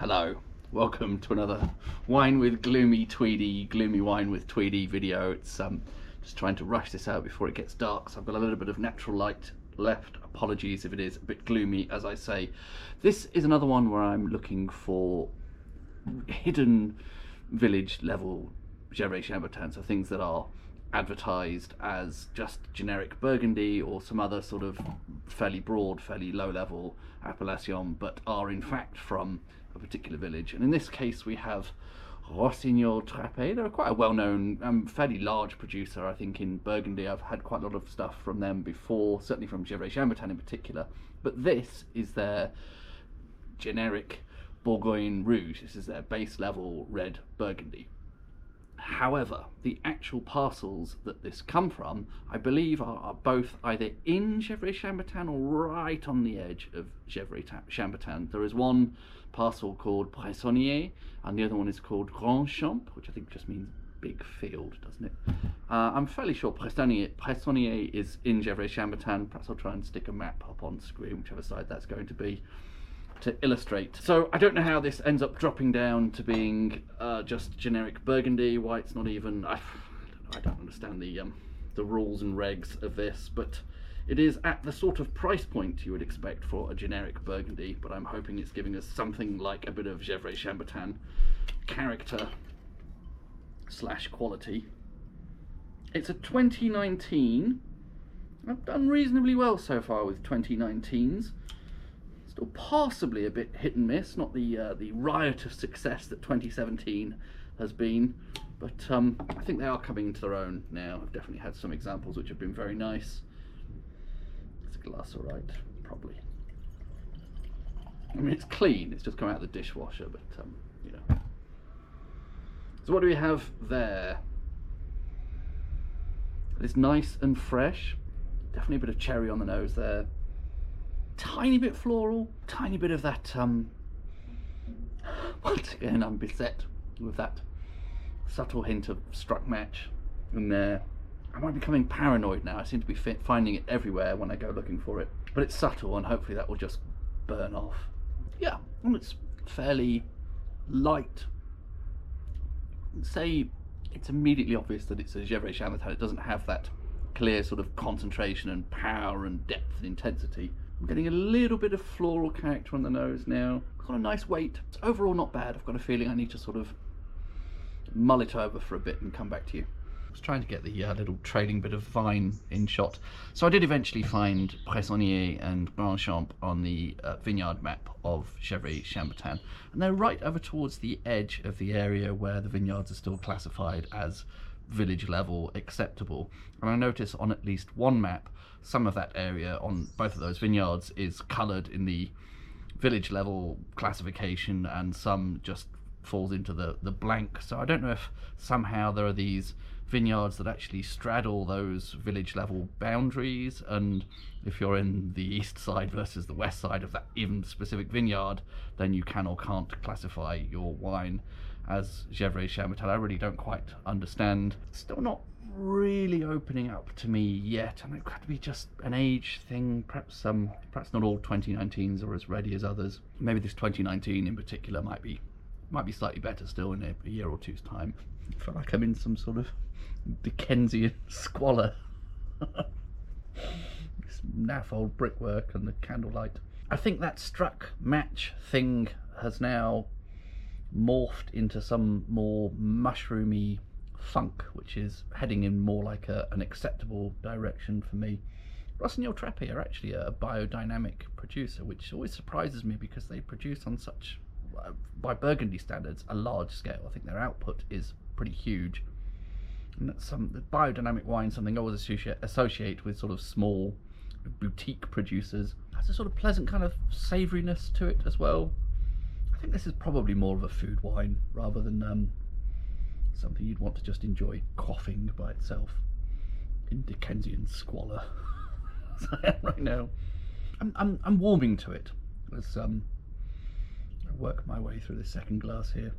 Hello, welcome to another wine with gloomy wine with Tweedy video. It's just trying to rush this out before it gets dark, so I've got a little bit of natural light left. Apologies if it is a bit gloomy, as I say. This is another one where I'm looking for hidden village level Gevrey Chambertin, so things that are advertised as just generic Burgundy or some other sort of fairly broad, fairly low level appellation, but are in fact from a particular village. And in this case we have Rossignol Trapet. They're quite a well-known, fairly large producer, I think, in Burgundy. I've had quite a lot of stuff from them before, certainly from Gevrey Chambertin in particular, but this is their generic Bourgogne Rouge. This is their base level red Burgundy. However, the actual parcels that this come from, I believe, are both either in Gevrey Chambertin or right on the edge of Gevrey Chambertin. There is one parcel called Pressonnier, and the other one is called Grand Champ, which I think just means big field, doesn't it? I'm fairly sure Pressonnier is in Gevrey Chambertin. Perhaps I'll try and stick a map up on screen, whichever side that's going to be, to illustrate. So I don't know how this ends up dropping down to being just generic Burgundy, why it's not even, I don't understand the rules and regs of this, but it is at the sort of price point you would expect for a generic Burgundy, but I'm hoping it's giving us something like a bit of Gevrey Chambertin character / quality. It's a 2019. I've done reasonably well so far with 2019s. Still possibly a bit hit and miss, not the riotous success that 2017 has been, but I think they are coming into their own now. I've definitely had some examples which have been very nice. Is the glass all right? Probably. I mean, it's clean, it's just come out of the dishwasher, but you know. So what do we have there? It's nice and fresh. Definitely a bit of cherry on the nose there. Tiny bit floral, tiny bit of that, once again I'm beset with that subtle hint of struck match in there. I might be becoming paranoid now. I seem to be finding it everywhere when I go looking for it, but it's subtle and hopefully that will just burn off. Yeah, and it's fairly light. Say it's immediately obvious that it's a Gevrey Chambertin. It doesn't have that clear sort of concentration and power and depth and intensity. I'm getting a little bit of floral character on the nose now. Got a nice weight. It's overall not bad. I've got a feeling I need to sort of mull it over for a bit and come back to you. I was trying to get the little trailing bit of vine in shot. So I did eventually find Pressonnier and Grand Champ on the vineyard map of Gevrey Chambertin. And they're right over towards the edge of the area where the vineyards are still classified as village level acceptable. And I notice on at least one map some of that area on both of those vineyards is coloured in the village level classification and some just falls into the blank. So I don't know if somehow there are these vineyards that actually straddle those village level boundaries, and if you're in the east side versus the west side of that even specific vineyard, then you can or can't classify your wine as Gevrey Chambertin. I really don't quite understand. Still not really opening up to me yet, and it could be just an age thing. Perhaps not all 2019s are as ready as others. Maybe this 2019 in particular might be slightly better still in a year or two's time. I feel like I'm in some sort of Dickensian squalor. This naff old brickwork and the candlelight. I think that struck match thing has now morphed into some more mushroomy funk, which is heading in more like an acceptable direction for me. Rossignol Trapet are actually a biodynamic producer, which always surprises me because they produce on such, by Burgundy standards, a large scale. I think their output is pretty huge. And that's the biodynamic wine, something I always associate with sort of small boutique producers. Has a sort of pleasant kind of savouriness to it as well. I think this is probably more of a food wine rather than something you'd want to just enjoy quaffing by itself in Dickensian squalor. As I am right now. I'm warming to it as I work my way through this second glass here.